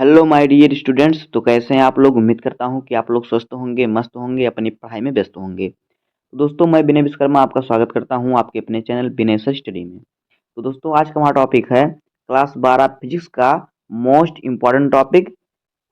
Hello my dear students. तो कैसे हैं आप लोग। उम्मीद करता हूं कि आप लोग स्वस्थ होंगे, मस्त होंगे, अपनी पढ़ाई में व्यस्त होंगे। तो दोस्तों, मैं विनय विश्वकर्मा आपका स्वागत करता हूं आपके अपने चैनल विनय सर स्टडी में। तो दोस्तों, आज का हमारा टॉपिक है क्लास 12 फिजिक्स का मोस्ट इंपॉर्टेंट टॉपिक।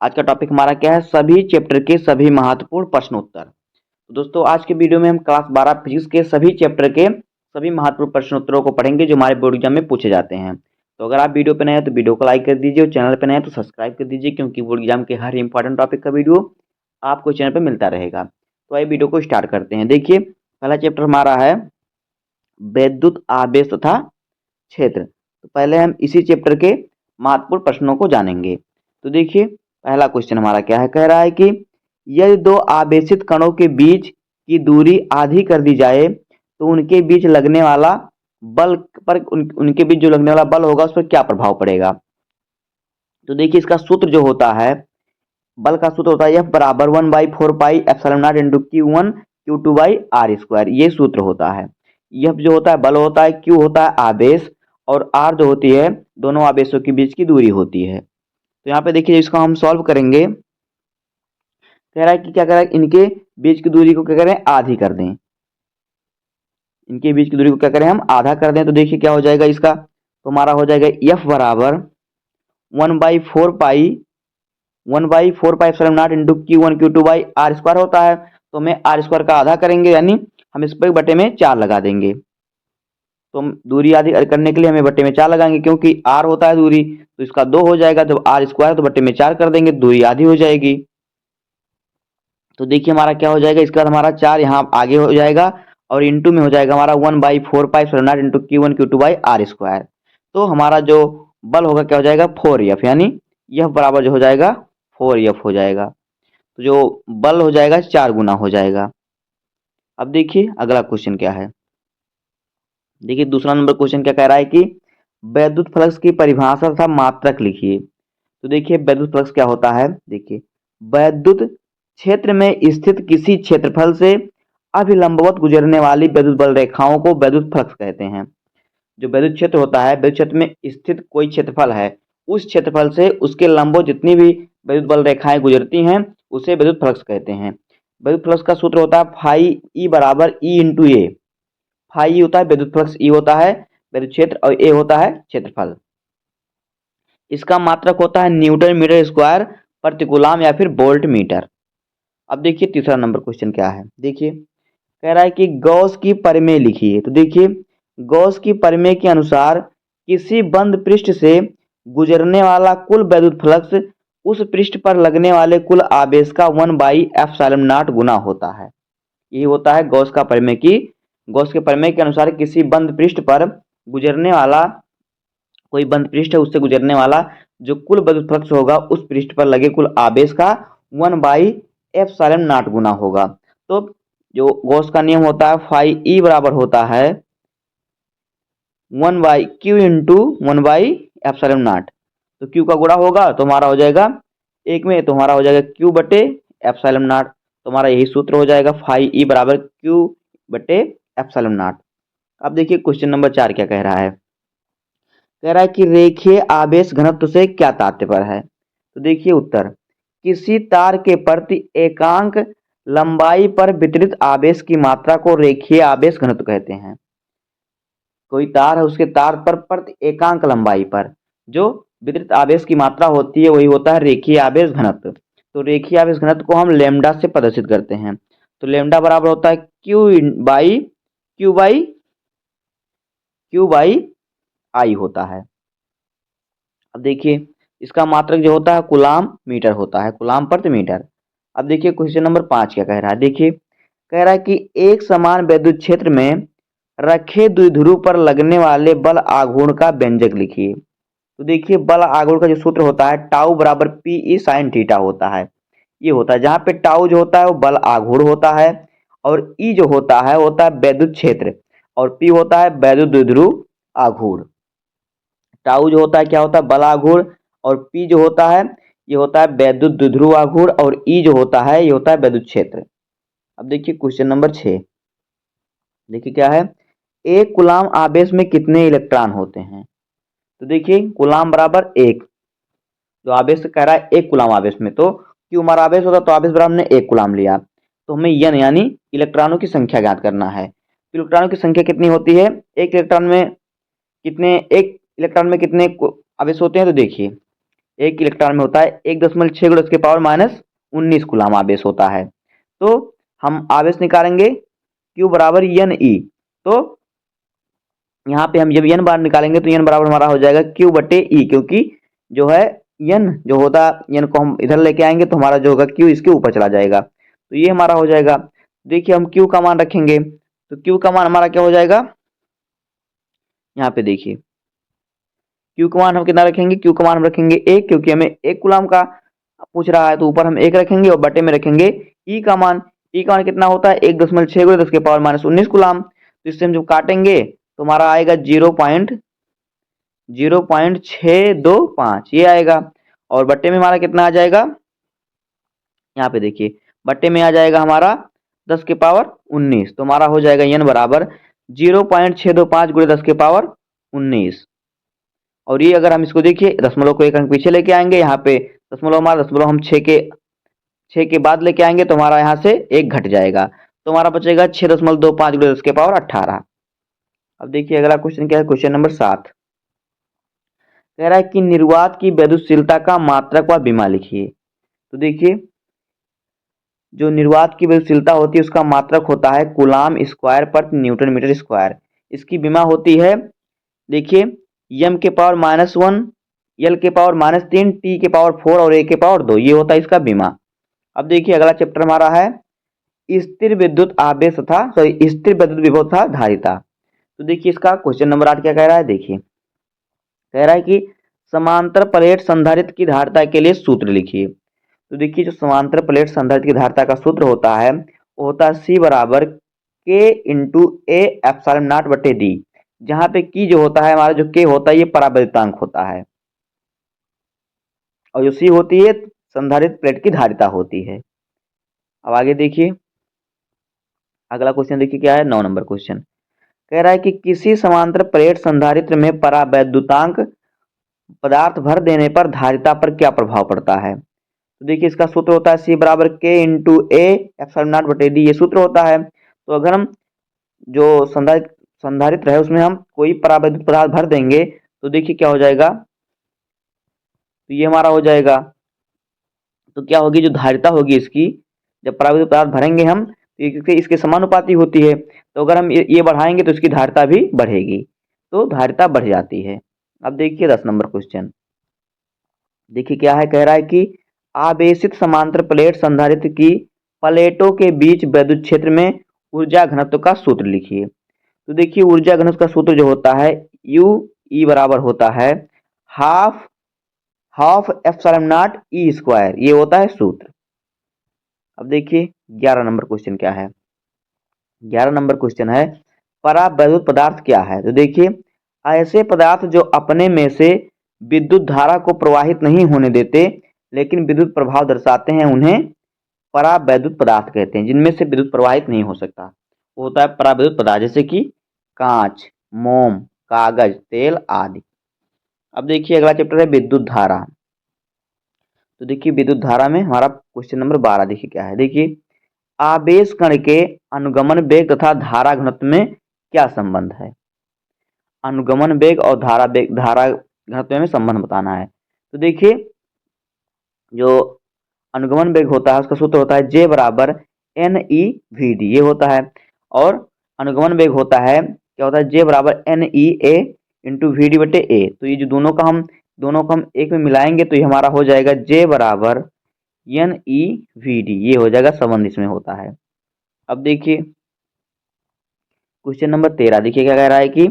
आज का टॉपिक हमारा क्या है? सभी चैप्टर के सभी महत्वपूर्ण प्रश्नोत्तर। तो दोस्तों, आज के वीडियो में हम क्लास 12 फिजिक्स के सभी चैप्टर के सभी महत्वपूर्ण प्रश्नोत्तरों को पढ़ेंगे जो हमारे बोर्ड एग्जाम में पूछे जाते हैं। तो अगर आप वीडियो पे नए हैं तो वीडियो को लाइक कर दीजिए और चैनल पे नए हैं तो सब्सक्राइब कर दीजिए, क्योंकि बोर्ड एग्जाम के हर इंपॉर्टेंट टॉपिक का वीडियो आपको चैनल पे मिलता रहेगा। तो आइए वीडियो को स्टार्ट करते हैं। देखिए, पहला चैप्टर हमारा है विद्युत आवेश तथा क्षेत्र। तो पहले हम इसी चैप्टर के महत्वपूर्ण प्रश्नों को जानेंगे। तो देखिए, पहला क्वेश्चन हमारा क्या है? कह रहा है कि यदि दो आवेशित कणों के बीच की दूरी आधी कर दी जाए तो उनके बीच लगने वाला बल पर उनके बीच जो लगने वाला बल होगा उस पर क्या प्रभाव पड़ेगा। तो देखिए, इसका सूत्र जो होता है, बल का सूत्र होता है F बराबर 1/4 pi epsilon naught into Q1 Q2 by r square. ये सूत्र होता है। F जो होता है बल होता है, Q होता है आवेश, और R जो होती है दोनों आवेशों के बीच की दूरी होती है। तो यहाँ पे देखिए, इसको हम सॉल्व करेंगे। कह रहा है कि क्या कह रहा है, इनके बीच की दूरी को क्या करें, आधी कर दें। इनके बीच की दूरी को क्या करें, हम आधा कर दें। तो देखिए क्या हो जाएगा इसका, तो हमारा हो जाएगा F बराबर 1/4 pi epsilon naught into Q1 Q2 by r square होता है। तो हमें आर स्क्वायर का आधा करेंगे, यानी हम इस पर बटे में 4 लगा देंगे। तो हम दूरी आधी करने के लिए हमें बटे में 4 लगाएंगे, क्योंकि आर होता है दूरी, तो इसका 2 हो जाएगा। जब आर स्क्वायर तो बटे में 4 कर देंगे, दूरी आधी हो जाएगी। तो देखिए हमारा क्या हो जाएगा, इसका हमारा 4 यहाँ आगे हो जाएगा और इंटू में हो जाएगा हमारा 1/4 pi epsilon naught into Q1 Q2 by r square. तो हमारा जो बल होगा क्या हो जाएगा, 4F, यानी यह बराबर जो हो जाएगा 4F हो जाएगा। तो जो बल हो जाएगा 4 गुना हो जाएगा। अब देखिए अगला क्वेश्चन क्या है। देखिए दूसरा नंबर क्वेश्चन क्या कह रहा है कि वैद्युत फ्लक्स की परिभाषा तथा मात्रक लिखिए। तो देखिए वैद्युत फ्लक्स क्या होता है। देखिए, वैद्युत क्षेत्र में स्थित किसी क्षेत्रफल से अभिलंबवत गुजरने वाली वैद्युत बल रेखाओं को वैद्युत फ्लक्स कहते हैं। जो वैद्युत क्षेत्र होता है, वैद्युत क्षेत्र में स्थित कोई क्षेत्रफल है, उस क्षेत्रफल से उसके लंबवत जितनी भी वैद्युत बल रेखाएं गुजरती हैं उसे वैद्युत फ्लक्स कहते हैं। वैद्युत फ्लक्स का सूत्र होता है फाई ई बराबर ई इंटू ए। फाई ई होता है वैद्युत फ्लक्स, ई होता है वैद्युत क्षेत्र और ए होता है क्षेत्रफल। इसका मात्रक होता है न्यूटन मीटर स्क्वायर प्रति कूलम या फिर वोल्ट मीटर। अब देखिए तीसरा नंबर क्वेश्चन क्या है। देखिए, कह रहा है कि गॉस की परिमेय लिखिए। तो देखिए, गॉस की परिमेय के अनुसार किसी बंद पृष्ठ से गुजरने वाला कुल वैद्युत फ्लक्स उस पृष्ठ पर लगने वाले कुल आवेश का 1/एप्सिलॉन नॉट गुना होता है। यही होता है गॉस के परिमेय के अनुसार किसी बंद पृष्ठ पर गुजरने वाला, कोई बंद पृष्ठ है उससे गुजरने वाला जो कुल विद्युत फ्लक्स होगा उस पृष्ठ पर लगे कुल आवेश का 1/एप्सिलॉन नॉट गुना होगा। तो जो गॉस का नियम होता है फाई ई बराबर होता है 1/Q इंटू 1/एप्सिलॉन नॉट। तो Q का गुणा होगा तो हमारा हो जाएगा एक में, तो हमारा हो जाएगा Q बटे एप्सिलॉन नॉट। तो हमारा यही सूत्र हो जाएगा फाई ई बराबर Q बटे एप्सिलॉन नॉट। अब देखिए क्वेश्चन नंबर 4 क्या कह रहा है। कह रहा है कि रेखीय आवेश घनत्व से क्या तात्पर्य है। तो देखिए उत्तर, किसी तार के प्रति एकांक लंबाई पर वितरित आवेश की मात्रा को रेखीय आवेश घनत्व कहते हैं। कोई तार है, उसके तार पर प्रति एकांक लंबाई पर जो वितरित आवेश की मात्रा होती है वही होता है रेखीय आवेश घनत्व। तो रेखीय आवेश घनत्व को हम लेमडा से प्रदर्शित करते हैं। तो लेमडा बराबर होता है क्यू बाई आई होता है। अब देखिए, इसका मात्रक जो होता है कूलाम मीटर होता है, कूलाम प्रति मीटर। अब देखिए क्वेश्चन नंबर 5 क्या कह रहा है। देखिए, कह रहा है कि एक समान विद्युत क्षेत्र में रखे द्विध्रुव पर लगने वाले बल आघूर्ण का व्यंजक लिखिए। तो देखिए, बल आघूर्ण का जो सूत्र होता है टाउ बराबर पी ई साइन थीटा होता है। ये होता है जहाँ पे टाउ जो होता है वो बल आघूर्ण होता है, और ई जो होता है वैद्युत क्षेत्र, और पी होता है वैद्युत द्विध्रुव आघूर्ण। टाउ जो होता है क्या होता है, बल आघूर्ण, और पी जो होता है ये होता है वैद्युत द्विध्रुव आघूर्ण, और ई जो होता है ये होता है वैद्युत क्षेत्र। अब देखिए क्वेश्चन नंबर 6। देखिए क्या है, एक कूलाम आवेश में कितने इलेक्ट्रॉन होते हैं। तो देखिए कूलाम बराबर 1, जो आवेश कह रहा है 1 कूलाम आवेश में, तो क्यू हमारा आवेश होता तो आवेश बराबर हमने 1 कूलाम लिया। तो हमें एन यानी इलेक्ट्रॉनों की संख्या ज्ञात करना है। इलेक्ट्रॉनों की संख्या कितनी होती है, एक इलेक्ट्रॉन में कितने आवेश होते हैं, तो देखिए एक इलेक्ट्रॉन में होता है 1.6 × 10⁻19 कूलाम आवेश होता है। तो हम आवेश निकालेंगे Q बराबर एन ई। तो यहाँ पे हम जब एन बार निकालेंगे तो एन बराबर हमारा हो जाएगा Q बटे ई, क्योंकि जो है एन जो होता एन को हम इधर लेके आएंगे तो हमारा जो होगा Q इसके ऊपर चला जाएगा, तो ये हमारा हो जाएगा। देखिए हम Q का मान रखेंगे तो Q का मान हमारा क्या हो जाएगा, यहाँ पे देखिए Q का मान हम कितना रखेंगे, Q का मान हम रखेंगे 1, क्योंकि हमें 1 कूलाम का पूछ रहा है तो ऊपर हम 1 रखेंगे और बटे में रखेंगे ई का मान। ई का मान कितना होता है 1.6 × 10⁻19 कूलाम। तो इससे हम जब काटेंगे तो हमारा आएगा 0.0625 ये आएगा, और बट्टे में हमारा कितना आ जाएगा, यहाँ पे देखिए बट्टे में आ जाएगा हमारा 10⁻19। तो हमारा हो जाएगा एन बराबर 0.625 × 10⁻19। और ये अगर हम इसको देखिए दशमलव को 1 अंक पीछे लेके आएंगे, यहाँ पे दशमलव हम 6 के बाद लेके आएंगे तो हमारा यहाँ से 1 घट जाएगा, तो हमारा बचेगा 6.25 × 10⁻18। अब देखिए अगला क्वेश्चन क्या है, क्वेश्चन नंबर 7 कह रहा है कि निर्वात की विद्युतशीलता का मात्रक व विमा लिखिए। तो देखिए जो निर्वात की विद्युतशीलता होती है उसका मात्रक होता है कूलाम स्क्वायर पर न्यूटन मीटर स्क्वायर। इसकी विमा होती है देखिए m के पावर -1, l के पावर -3, t के पावर 4 और a के पावर 2, ये होता है इसका विमा। अब देखिए अगला चैप्टर हमारा है स्थिर विद्युत आवेश तथा स्थिर विद्युत विभव तथा धारिता। तो देखिए इसका क्वेश्चन नंबर 8 क्या कह रहा है, देखिए कह रहा है कि समांतर प्लेट संधारित्र की धारिता के लिए सूत्र लिखिए। तो देखिए जो समांतर प्लेट संधारित्र की धारिता का सूत्र होता है वो होता है C बराबर K × A एप्सिलॉन नॉट बटे D, जहाँ पे की जो होता है हमारा जो K होता है ये परावैद्युतांक होता है और जो C होती है संधारित्र प्लेट की धारिता होती है। अब आगे देखिए अगला क्वेश्चन देखिए क्या है, 9 नंबर क्वेश्चन कह रहा है कि किसी समांतर प्लेट संधारित्र में परावैद्युतांक पदार्थ भर देने पर धारिता पर क्या प्रभाव पड़ता है। तो देखिए इसका सूत्र होता है C बराबर K × A एप्सिलॉन नॉट बटे D, ये सूत्र होता है। तो अगर हम जो संधारित्र है उसमें हम कोई परावैद्युत पदार्थ भर देंगे तो देखिए क्या हो जाएगा, तो ये हमारा हो जाएगा, तो क्या होगी जो धारिता होगी इसकी, जब परावैद्युत पदार्थ भरेंगे हम तो इसके समानुपाती होती है, तो अगर हम ये बढ़ाएंगे तो इसकी धारिता भी बढ़ेगी, तो धारिता बढ़ जाती है। अब देखिए 10 नंबर क्वेश्चन देखिए क्या है, कह रहा है कि आवेशित समांतर प्लेट संधारित्र की प्लेटों के बीच विद्युत क्षेत्र में ऊर्जा घनत्व का सूत्र लिखिए। तो देखिए ऊर्जा घनत्व का सूत्र जो होता है U E बराबर होता है half epsilon not E square, ये होता है सूत्र। अब देखिए 11 नंबर क्वेश्चन क्या है, 11 नंबर क्वेश्चन है परावैद्युत पदार्थ क्या है। तो देखिए ऐसे पदार्थ जो अपने में से विद्युत धारा को प्रवाहित नहीं होने देते लेकिन विद्युत प्रभाव दर्शाते हैं उन्हें परावैद्युत पदार्थ कहते हैं। जिनमें से विद्युत प्रवाहित नहीं हो सकता वो होता है परावैद्युत पदार्थ, जैसे कि कांच, मोम, कागज, तेल आदि। अब देखिए अगला चैप्टर है विद्युत धारा। तो देखिए विद्युत धारा में हमारा क्वेश्चन नंबर 12 देखिए क्या है, देखिए आवेश कण के अनुगमन वेग तथा धारा घनत्व में क्या संबंध है। अनुगमन वेग और धारा घनत्व में संबंध बताना है। तो देखिए जो अनुगमन वेग होता है उसका सूत्र होता है J बराबर NeVd, ये होता है। और अनुगमन वेग होता है क्या होता है J बराबर NeA × Vd बटे A। तो ये जो दोनों को हम एक में मिलाएंगे तो ये हमारा हो जाएगा J बराबर NeVd, ये हो जाएगा संबंध इसमें होता है। अब देखिए क्वेश्चन नंबर 13 देखिए क्या कह रहा है कि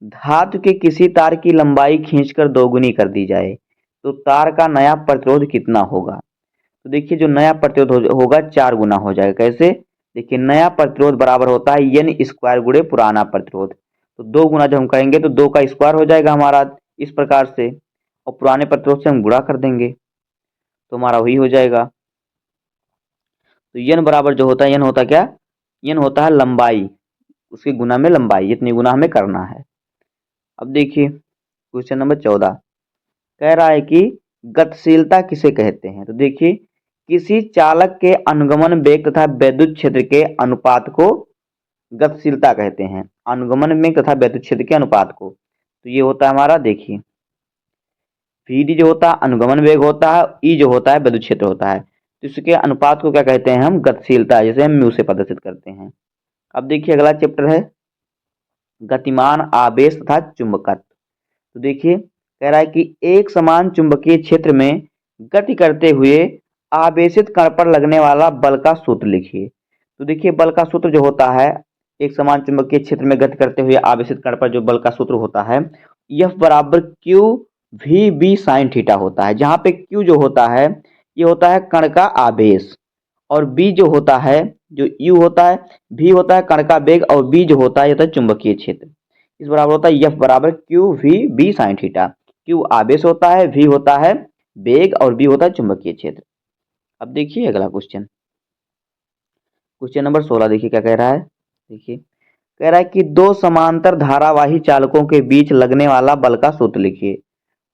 धातु के किसी तार की लंबाई खींचकर दोगुनी कर दी जाए तो तार का नया प्रतिरोध कितना होगा। तो देखिए जो नया प्रतिरोध होगा 4 गुना हो जाएगा। कैसे, देखिए नया प्रतिरोध बराबर होता है n स्क्वायर गुणे पुराना प्रतिरोध। तो 2 गुना जब हम करेंगे तो 2 का स्क्वायर हो जाएगा हमारा इस प्रकार से, और पुराने प्रतिरोध से हम गुणा कर देंगे तो हमारा वही हो जाएगा। तो n बराबर जो होता है n होता क्या, n होता है लंबाई, उसके गुना में लंबाई, इतनी गुना हमें करना है। अब देखिए क्वेश्चन नंबर 14 कह रहा है कि गतिशीलता किसे कहते हैं? तो देखिए, किसी चालक के अनुगमन वेग तथा विद्युत क्षेत्र के अनुपात को गतिशीलता कहते हैं। अनुगमन वेग तथा विद्युत क्षेत्र के अनुपात को। तो ये होता है हमारा, देखिए Vd जो होता है अनुगमन वेग होता है, E जो होता है विद्युत क्षेत्र होता है। तो इसके अनुपात को क्या कहते हैं हम? गतिशीलता, जैसे हम म्यू से प्रदर्शित करते हैं। अब देखिए अगला चैप्टर है गतिमान आवेश तथा चुंबकत्व। तो देखिए कह रहा है कि एक समान चुंबकीय क्षेत्र में गति करते हुए आवेशित कण पर लगने वाला बल का सूत्र लिखिए। तो देखिए बल का सूत्र जो होता है, एक समान चुंबकीय क्षेत्र में गति करते हुए आवेशित कण पर जो बल का सूत्र होता है, F बराबर q v B sine theta होता है। जहां पे क्यू जो होता है ये होता है कण का आवेश, और बी जो होता है, जो यू होता है, भी होता है कण का वेग, और बी जो होता है ये होता है चुंबकीय क्षेत्र। इस बराबर होता है F बराबर q v B sine theta. Q आवेश होता है, वी होता है वेग, और बी होता है चुंबकीय क्षेत्र। अब देखिए अगला क्वेश्चन, क्वेश्चन नंबर 16 देखिए क्या कह रहा है। देखिए कह रहा है कि दो समांतर धारावाही चालकों के बीच लगने वाला बल का सूत्र लिखिए।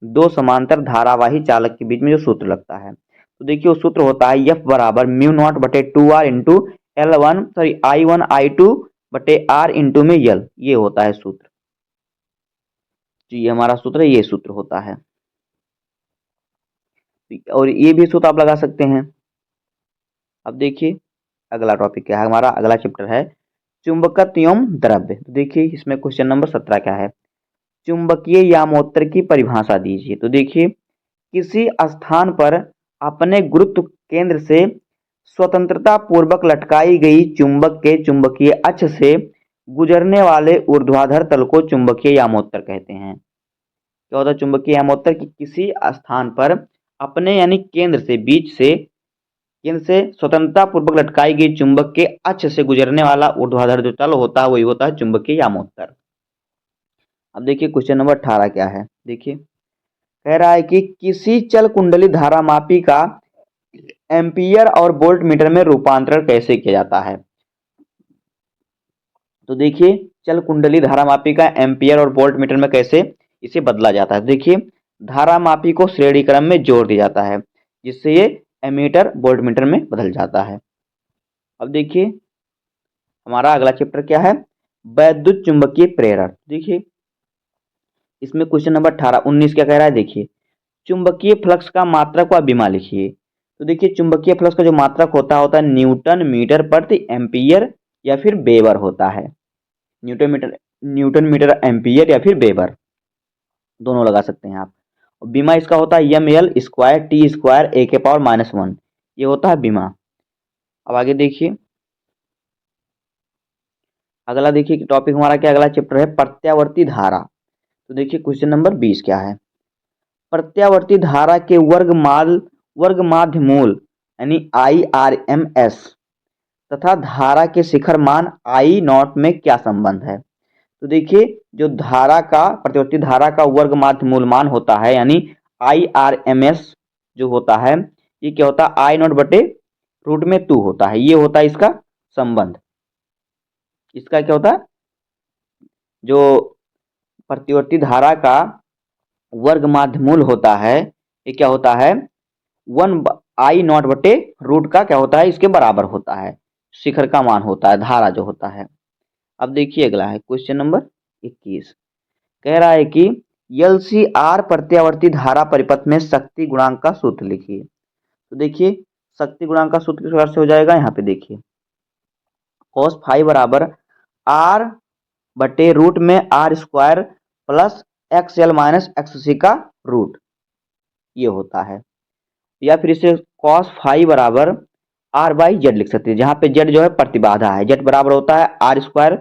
दो समांतर धारावाही चालक के बीच में जो सूत्र लगता है, तो देखिए वो सूत्र होता है F बराबर म्यू नॉट बटे 2r into L1 sorry I1 I2 बटे R इंटू में L। ये होता है सूत्र, तो ये हमारा सूत्र है, ये सूत्र होता है। और ये भी सूत्र आप लगा सकते हैं। अब देखिए अगला टॉपिक क्या है हमारा, अगला चैप्टर है चुंबकत्व एवं द्रव्य। तो देखिए इसमें क्वेश्चन नंबर 17 क्या है, चुंबकीय यामोत्तर की परिभाषा दीजिए। तो देखिए किसी स्थान पर अपने गुरुत्व केंद्र से स्वतंत्रता पूर्वक लटकाई गई चुंबक के चुंबकीय अक्ष से गुजरने वाले ऊर्ध्वाधर तल को चुंबकीय यामोत्तर कहते हैं। क्या होता है चुंबकीय यामोत्तर? की किसी स्थान पर अपने यानी केंद्र से, बीच से, केंद्र से स्वतंत्रता पूर्वक लटकाई गई चुंबक के अक्ष से गुजरने वाला ऊर्ध्वाधर जो तल होता है वही होता है चुंबकीय यामोत्तर। अब देखिए क्वेश्चन नंबर 18 क्या है। देखिए कह रहा है कि किसी चल कुंडली धारामापी का एम्पियर और वोल्ट मीटर में रूपांतरण कैसे किया जाता है। तो देखिए चल कुंडली धारामापी का एम्पियर और वोल्ट मीटर में कैसे इसे बदला जाता है। देखिए धारामापी को श्रेणी क्रम में जोड़ दिया जाता है, जिससे ये एमीटर वोल्ट मीटर में बदल जाता है। अब देखिए हमारा अगला चैप्टर क्या है, वैद्युत चुंबकीय प्रेरण। देखिए इसमें क्वेश्चन नंबर 19 क्या कह रहा है। देखिए चुंबकीय फ्लक्स का मात्रक व विमा लिखिए। तो देखिए चुंबकीय फ्लक्स का जो मात्रक होता है न्यूटन मीटर प्रति एम्पियर या फिर वेबर होता है। न्यूटन मीटर एम्पियर या फिर वेबर दोनों लगा सकते हैं आप। और बीमा इसका होता है M L square T square A के पावर -1, ये होता है बीमा। अब आगे देखिए अगला, देखिए टॉपिक हमारा क्या, अगला चैप्टर है प्रत्यावर्ती धारा। तो देखिए क्वेश्चन नंबर 20 क्या है, प्रत्यावर्ती धारा के वर्ग माध्य मूल यानी IRMS तथा धारा के शिखर मान I नॉट में क्या संबंध है। तो देखिए जो धारा का, प्रतिवर्ती धारा का वर्ग माध्य मूल मान होता है यानी IRMS जो होता है, ये क्या होता है I नॉट बटे √2 होता है। ये होता है इसका संबंध। इसका क्या होता है, जो प्रतिवर्ती धारा का वर्ग माध्य मूल होता है ये क्या होता है 1 I नॉट बटे रूट का क्या होता है इसके बराबर होता है, शिखर का मान होता है धारा जो होता है। अब देखिए अगला है क्वेश्चन नंबर 21, कह रहा है कि LCR प्रत्यावर्ती धारा परिपथ में शक्ति गुणांक का सूत्र लिखिए। तो देखिए शक्ति गुणांक का सूत्र किस प्रकार से हो जाएगा, यहाँ पे देखिए cos फाई बराबर R बटे रूट में R square plus XL minus XC का रूट, ये होता है। या फिर इसे cos फाई बराबर R बाई जेड लिख सकते हैं, जहां पे जेड जो है प्रतिबाधा है, जेड बराबर होता है R square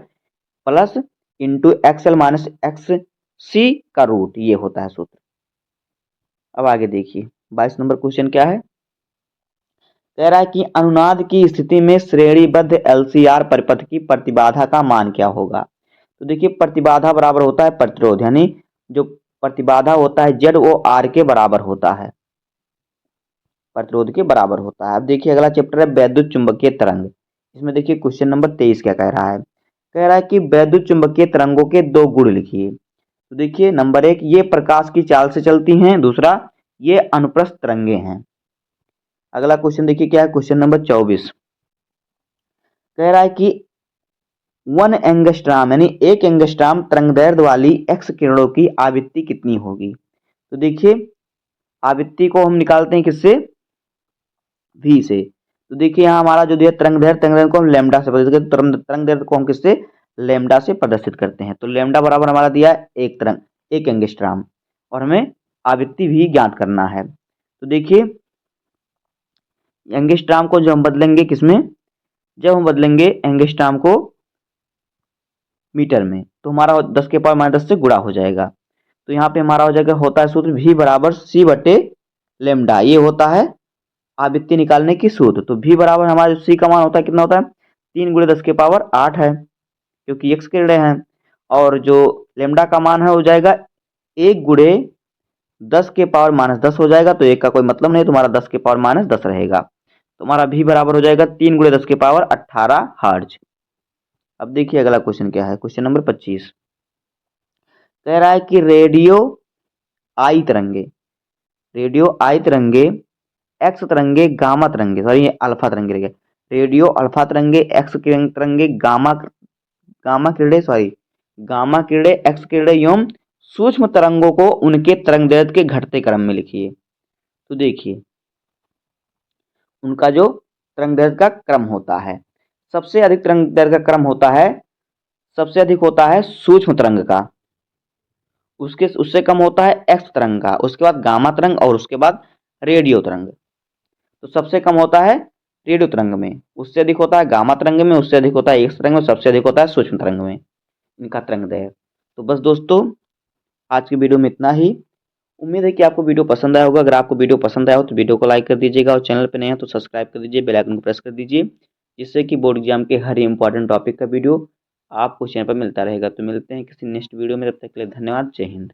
plus into XL minus XC का रूट, ये होता है सूत्र। अब आगे देखिए 22 नंबर क्वेश्चन क्या है, कह रहा है कि अनुनाद की स्थिति में श्रेणीबद्ध LCR परिपथ की प्रतिबाधा का मान क्या होगा। तो देखिए प्रतिबाधा बराबर होता है प्रतिरोध, यानी जो प्रतिबाधा होता है Z वो R के बराबर होता है, प्रतिरोध के बराबर होता है। अब देखिए अगला चैप्टर है वैद्युत चुंबकीय तरंग। इसमें देखिए क्वेश्चन नंबर 23 क्या कह रहा है, कह रहा है कि वैद्युत चुंबकीय तरंगों के दो गुण लिखिए। तो देखिए नंबर 1 ये प्रकाश की चाल से चलती हैं, दूसरा ये अनुप्रस्थ तरंगे हैं। अगला क्वेश्चन देखिए क्या है, क्वेश्चन नंबर 24 कह रहा है कि 1 एंगस्ट्राम यानी 1 एंगस्ट्राम तरंगदैर्ध्य वाली एक्स किरणों की आवृत्ति कितनी होगी। तो देखिए आवृत्ति को हम निकालते हैं किससे, v से। तो देखिए यहाँ हमारा जो दिया तरंगदैर्ध्य को हम लैम्डा से प्रदर्शित करते हैं, तरंगदैर्ध्य को हम किससे, लैम्डा से प्रदर्शित करते हैं। तो लैम्डा बराबर हमारा दिया है एक एंगस्ट्राम और हमें आवृत्ति भी ज्ञात करना है। तो देखिए एंगस्ट्राम को जो हम बदलेंगे किसमें, जब हम बदलेंगे एंगस्ट्राम को मीटर में तो हमारा 10 के पावर -10 से गुणा हो जाएगा। तो यहाँ पे हमारा हो जाएगा, होता है सूत्र v बराबर c बटे लेमडा, ये होता है आवृत्ति निकालने की सूत्र। तो v बराबर हमारा जो c का मान होता है कितना होता है, 3 × 10 के पावर 8 है क्योंकि x किरणें हैं, और जो लेमडा का मान है हो जाएगा 1 × 10 के पावर -10 हो जाएगा। तो 1 का कोई मतलब नहीं, तुम्हारा 10 के पावर -10 रहेगा। तुम्हारा v बराबर हो जाएगा 3 × 10 के पावर 18 हर्ट्ज। अब देखिए अगला क्वेश्चन क्या है, क्वेश्चन नंबर 25 कह रहा है कि रेडियो आई तरंगे एक्स तरंगे गामा तरंगे, सॉरी ये अल्फा तरंगे रहेगा, रेडियो अल्फा तरंगे एक्स तरंगे गामा गामा किरणें एक्स किरणें एवं सूक्ष्म तरंगों को उनके तरंगदैर्ध्य के घटते क्रम में लिखिए। तो देखिए उनका जो तरंगदैर्ध्य का क्रम होता है, सबसे अधिक तरंगदैर्ध्य का क्रम होता है, सबसे अधिक होता है सूक्ष्म तरंग का, उससे कम होता है एक्स तरंग का, उसके बाद गामा तरंग और उसके बाद रेडियो तरंग। तो सबसे कम होता है रेडियो तरंग में, उससे अधिक होता है गामा तरंग में, उससे अधिक होता है एक्स तरंग में, सबसे अधिक होता है सूक्ष्म तरंग में इनका तरंगदैर्ध्य। तो बस दोस्तों आज की वीडियो में इतना ही। उम्मीद है कि आपको वीडियो पसंद आया होगा। अगर आपको वीडियो पसंद आया हो तो वीडियो को लाइक कर दीजिएगा और चैनल पर नए हैं तो सब्सक्राइब कर दीजिए, बेल आइकन को प्रेस कर दीजिए, जिससे कि बोर्ड एग्जाम के हर इंपॉर्टेंट टॉपिक का वीडियो आपको चैनल पर मिलता रहेगा। तो मिलते हैं किसी नेक्स्ट वीडियो में, तब तक के लिए धन्यवाद, जय हिंद।